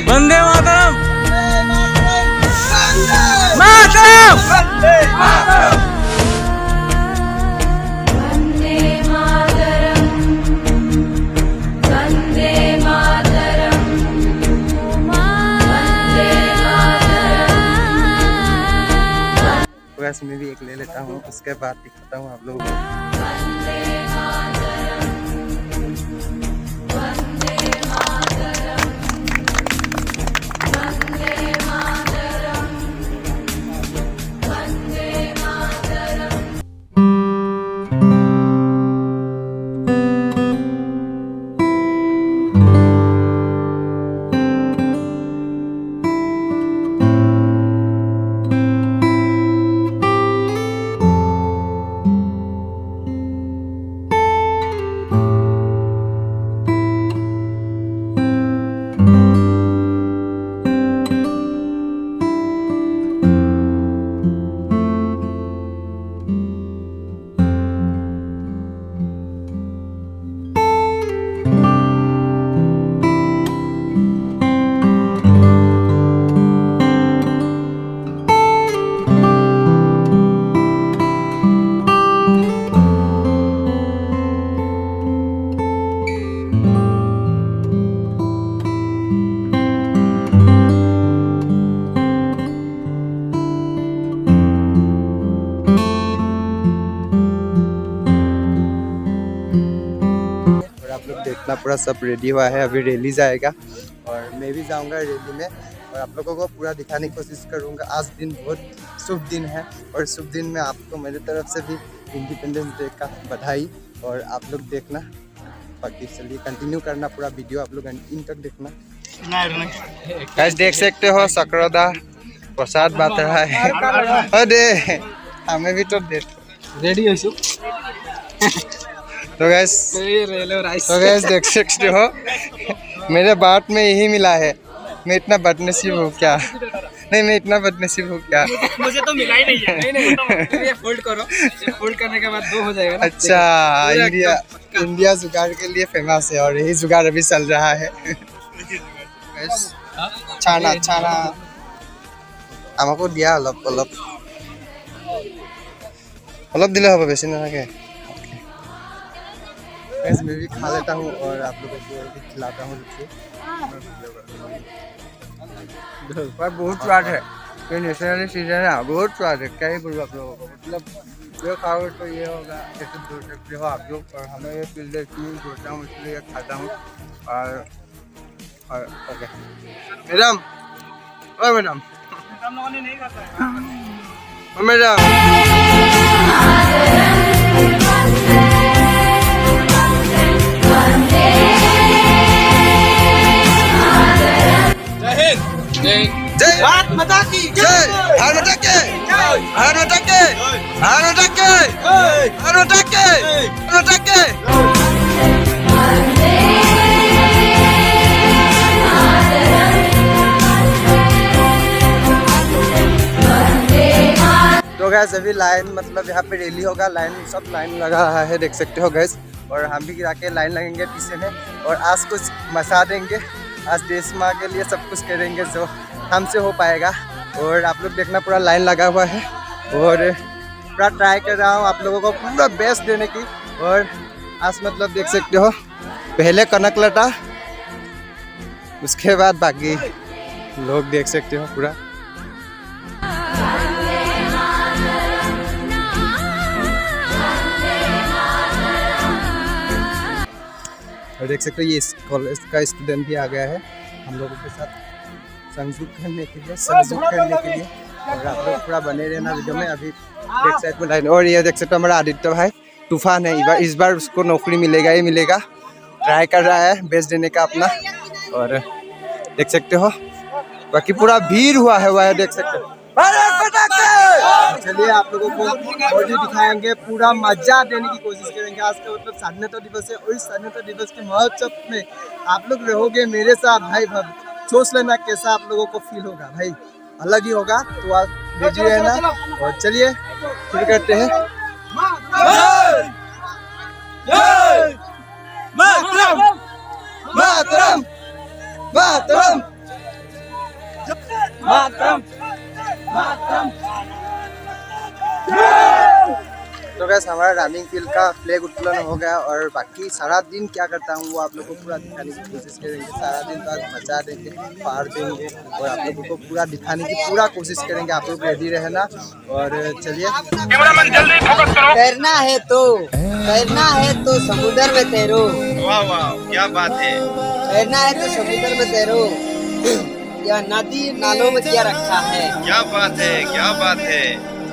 वंदे मातरम मातरम वंदे मातरम वैसे मैं भी एक ले लेता हूँ, उसके बाद दिखाता हूँ आप लोगों को। आप लोग देखना पूरा सब रेडी हुआ है, अभी रैली जाएगा और मैं भी जाऊंगा रैली में और आप लोगों को पूरा दिखाने की कोशिश करूंगा। आज दिन बहुत शुभ दिन है और शुभ दिन में आपको मेरी तरफ से भी इंडिपेंडेंस डे का बधाई। और आप लोग देखना, बाकी चलिए कंटिन्यू करना पूरा वीडियो, आप लोग इन तक देखना। गाइस देख सकते हो सकरोदा प्रसाद बांट रहा है। अरे हमें भी तो रेडी हो। तो गैस देख सकते हो मेरे बाट में यही मिला है। मैं इतना बदनसीब हूँ क्या? नहीं, मैं इतना बदनसीब हूँ क्या? मुझे तो मिला ही नहीं है। नहीं, ये फोल्ड करो, ये फोल्ड करने के बाद 2 हो जाएगा ना। अच्छा, इंडिया जुगाड़ के लिए फेमस है और यही जुगाड़ अभी चल रहा है। छाना छाना আমাকো দিয়া অলপ অলপ অলপ দিলে হবে, বেশি নালাগে। मैं भी खा लेता हूँ और आप लोगों को भी खिलाता हूँ। पर बहुत स्वाद है, ये नेशनल सीजन है, बहुत स्वाद है। क्या ही बोलूँ आप लोगों को, मतलब जो खाओ तो ये होगा, जैसे बोल सकते हो आप लोग। और हमें ये फील सोचता हूँ, इसलिए खाता हूँ। और ओके मैडम, ओ मैडम, नहीं खाता है। मैडम जय भारत माता की जय, भारत माता की भारत माता की भारत माता की भारत माता की भारत माता की। तो गैस अभी लाइन, मतलब यहाँ पे रैली होगा, लाइन सब लाइन लगा रहा है, देख सकते हो गैस। और हम भी गिरा के लाइन लगेंगे पीछे में और आज कुछ मचा देंगे। आज देश माँ के लिए सब कुछ करेंगे जो हमसे हो पाएगा। और आप लोग देखना पूरा लाइन लगा हुआ है और पूरा ट्राई कर रहा हूँ आप लोगों को पूरा बेस्ट देने की। और आज मतलब देख सकते हो पहले कनक लटा, उसके बाद बाकी लोग देख सकते हो पूरा। और देख सकते हो ये कॉलेज का स्टूडेंट भी आ गया है हम लोगों के साथ संयोग करने के लिए। और आप लोग पूरा बने रहना वीडियो में। अभी बैक साइड में लाइन, और ये देख सकते हो हमारा आदित्य भाई तूफान है। इस बार उसको नौकरी मिलेगा ही मिलेगा, ट्राई कर रहा है बेस्ट देने का अपना। और देख सकते हो बाकी पूरा भीड़ हुआ है देख सकते हो। चलिए आप लोगों को और भी दिखाएंगे, पूरा मजा देने की कोशिश करेंगे। आज का मतलब स्वाधीनता दिवस है और इस स्वाधीनता दिवस के महोत्सव में आप लोग रहोगे मेरे साथ भाई। सोच लेना कैसा आप लोगों को फील होगा भाई, अलग ही होगा। तो आप रेडी रहना और चलिए शुरू करते हैं। मातरम मातरम मातरम मातरम मातरम। तो गैस हमारा रनिंग फील्ड का फ्लैग उत्तोलन हो गया और बाकी सारा दिन क्या करता हूँ वो आप लोगों को पूरा दिखाने की कोशिश करेंगे। सारा दिन तो आज मचा देंगे, फाड़ देंगे और आप लोगों को पूरा दिखाने की पूरा कोशिश करेंगे। आप लोग रेडी रहना और चलिए। तैरना है तो समुद्र में तैरो। वाह वाह क्या बात है। तैरना है तो समुद्र में तैरो। यह नदी नालों में क्या रखा है। क्या बात है, क्या बात है।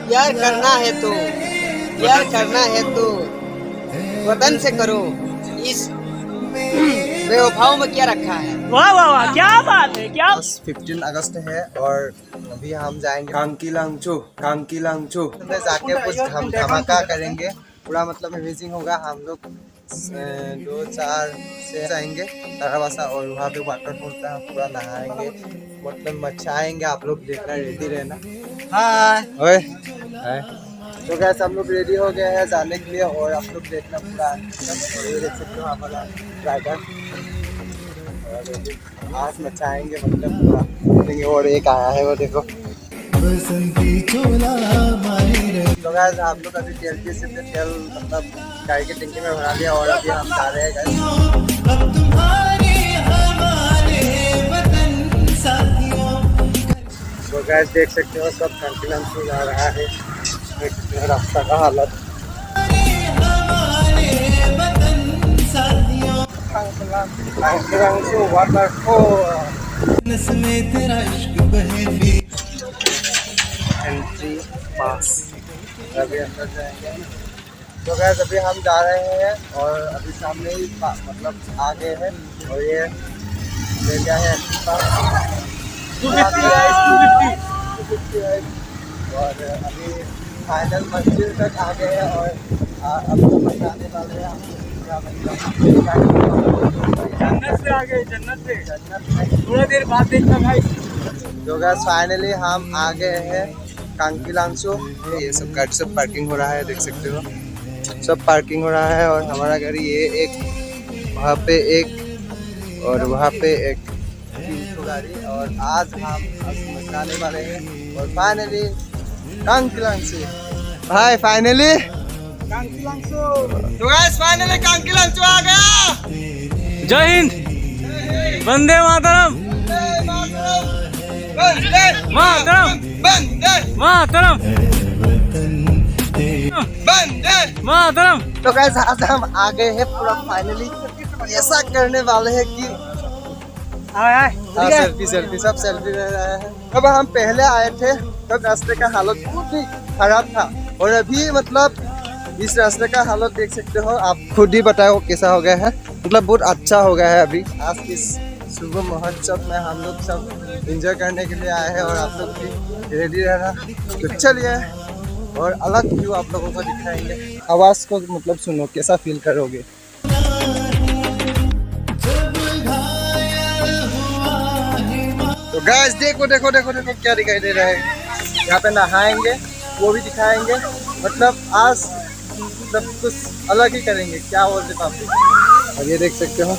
प्यार करना है तो वतन से करो। इस बेवफाओं में क्या रखा है। वाह वाह वाह क्या बात है क्या। 15 अगस्त है और अभी हम जाएंगे कांकी लांगचो में जाके कुछ धमाका करेंगे। पूरा मतलब अमेजिंग होगा। हम लोग 2-4 से जाएंगे ताराबासा और वहाँ पे वाटरफॉल पे हम पूरा नहाएंगे, मतलब मचाएंगे। आप लोग देखना, रेडी रहना। हाय हाय। तो गैस हम लोग रेडी हो गए हैं जाने के लिए और आप लोग देखना पूरा ये देख सकते हो हमारा ड्राइवर और आज मचाएंगे, मतलब पूरा। और एक आया है वो देखो। तो गैस हम लोग अभी तेल से तेल मतलब गाड़ी के टंकी में भरा लिया और अभी हम जा रहे हैं गैस। तो गैस देख सकते हो सब कंटिन्यू से जा रहा है। रास्ता का हालत एंट्री पास अभी अंदर जाएंगे। तो गैस अभी हम जा रहे हैं और अभी सामने ही मतलब आ गए हैं और ये क्या है और अभी फाइनल मंजिल तक आ गए हैं और अब तो मचाने वाले हैं। जन्नत से आ गए, जन्नत से थोड़ा देर बाद देखना भाई। तो गैस फाइनली हम आ गए हैं कांकी लांगचो। ये सब गाड़ी सब पार्किंग हो रहा है, देख सकते हो सब पार्किंग हो रहा है और हमारा गाड़ी ये एक वहाँ पे एक और वहाँ पे एक गाड़ी और आज हम मचाने वाले हैं और फाइनली कांकी लांगचो भाई फाइनली तो गाइस फाइनली कांकी लांगचो आ गया। जय हिंद, वंदे मातरम मातरम मातरम मातरम। तो गाइस आज हम आ गए हैं पूरा फाइनली। ऐसा करने वाले हैं कि सेल्फी सब सेल्फी ले रहे हैं। तब हम पहले आए थे तब रास्ते का हालत बहुत ही खराब था और अभी मतलब इस रास्ते का हालत देख सकते हो आप खुद ही बताओ कैसा हो गया है। मतलब बहुत अच्छा हो गया है। अभी आज इस शुभ महोत्सव में हम लोग सब एंजॉय करने के लिए आए हैं और आप लोग भी रेडी रहना। तो चलिए और अलग व्यू आप लोगों को दिखाएंगे। आवाज़ को मतलब सुनो कैसा फील करोगे। तो गाइस देखो देखो देखो देखो क्या दिखाई दे रहा है। यहाँ पे नहाएंगे वो भी दिखाएंगे। मतलब आज सब कुछ अलग ही करेंगे। क्या बोलते पापी। और ये देख सकते हो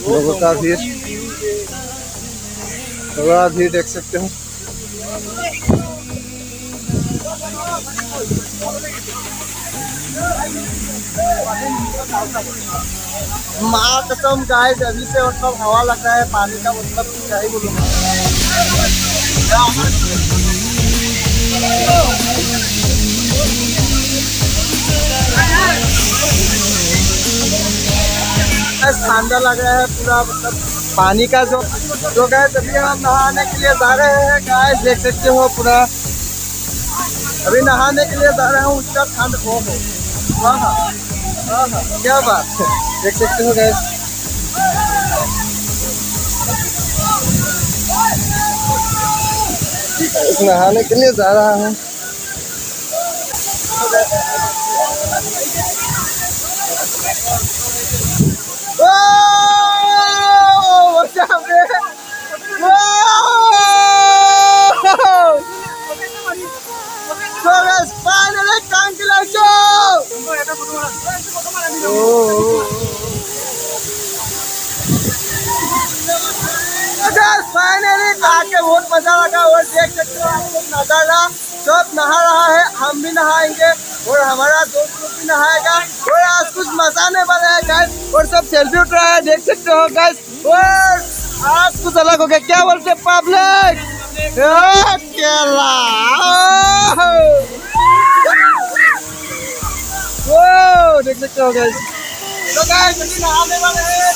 लोगों का भीड़, बड़ा भीड़ देख सकते हो। माँ कसम गाइस अभी से मतलब हवा लग रहा है पानी का, मतलब क्या ही बोलूं। ठंडा लग रहा है पूरा, मतलब पानी का जो तो गाइस अभी हम नहाने के लिए जा रहे हैं। गाइस देख सकते हो पूरा अभी नहाने के लिए जा रहे हैं। उसका ठंड बहुत है। हाँ क्या बात है, देख सकते हो गाइस। नहाने के लिए जा रहा हूँ। finally कांकी लांगचो। फाइनली नहा के बहुत मजा लगा और देख सकते हो आप लोग नजारा, सब नहा रहा है, हम भी नहाएंगे और हमारा दोस्त लोग भी नहाएगा और आज कुछ मचाने वाले हैं गाइस और सब सेल्फी उठ रहा है, देख सकते हो गाइस। और आज कुछ अलग हो गया, क्या बोलते हैं पब्लिक, देख सकते हो गाइस। तो गाइस अभी नहाने वाले हैं।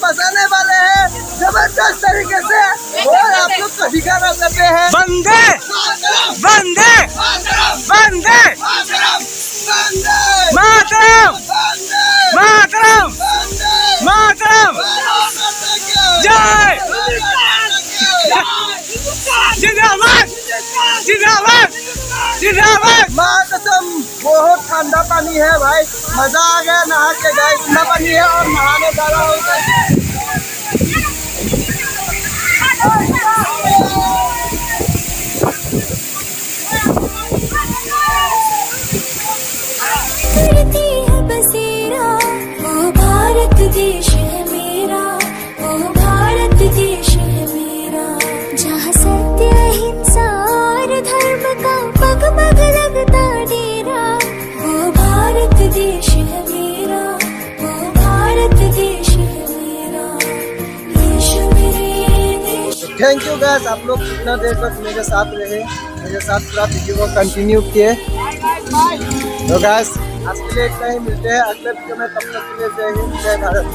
बसाने वाले हैं जबरदस्त तरीके से और आप लोग को दिखाना चाहते हैं वंदे वंदे वंदे मातरम मातरम मातरम जय जिंदाबाद जिंदाबाद जिंदाबाद। माँ कसम बहुत ठंडा पानी है भाई, मजा आ गया नहा के गए, ठंडा पानी है और नहाने जा रहा हूँ। करती है बसेरा, ओ भारत देश है मेरा, ओ भारत देश है मेरा, जहाँ सत्य अहिंसा और धर्म का पग पग लगता डेरा, ओ भारत देश है मेरा, ओ भारत देश है मेरा, देश मेरे देश। थैंक यू गाइस, आप लोग इतना देर तक मेरे साथ रहे, मेरे साथ पूरा वीडियो को कंटिन्यू किए। तो गाइस आज के लिए इतना ही, मिलते हैं अगले वीडियो में, तब तक के लिए जय हिंद जय भारत।